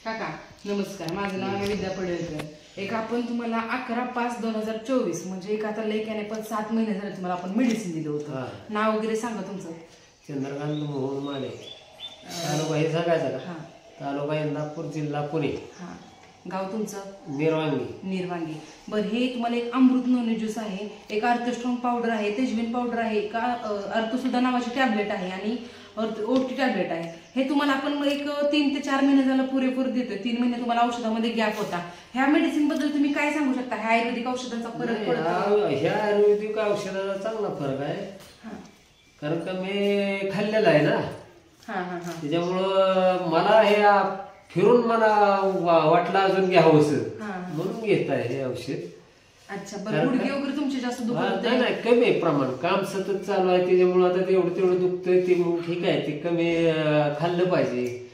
काका नमस्कार, माझं नाव आहे विद्या पडळकर. एक आपण तुम्हाला 11/5/2024 म्हणजे एक आता लई काय पण 7 महिने झाले तुम्हाला आपण मेडिसिन दिलं होतं. नाव वगैरे सांगा तुमचं. चंद्रकांत मोहन माने. तालुका हे सांगायचं का? तालुका इंदापूर, जिल्हा पुणे. गाव तुमचं निर्वांगी. निर्वांगी. बरं, हे तुम्हाला एक अमृत नोनी ज्यूस आहे, एक अर्थस्ट्रॉंग पावडर आहे, तेजवीन पावडर आहे, का अर्थसुद्धा नावाची टॅबलेट आहे आणि ओटी टॅबलेट आहे. हे तुम्हाला आपण एक 3 ते 4 महिने झालं पुरेपूर देतोय. 3 महिने तुम्हाला औषधामध्ये गॅप होता. ह्या मेडिसिन बद्दल तुम्ही काय सांगू शकता? ह्या आयुर्वेदिक औषधांचा फरक पडतो? ह्या आयुर्वेदिक औषधाचा चांगला फरक आहे, कारण का मी खाल्लेला आहे ना. त्याच्यामुळं मला हे फिरून मला वाटलं अजून घ्यावंस म्हणून घेत आहे हे औषध. अच्छा, बरं. गुडघे वगैरे तुमचे जास्त दुखत नाही, कमी आहे प्रमाण. काम सतत चालू आहे त्याच्यामुळे आता तेवढं दुखतंय ते, मग ठीक आहे, ते कमी खाल्लं पाहिजे.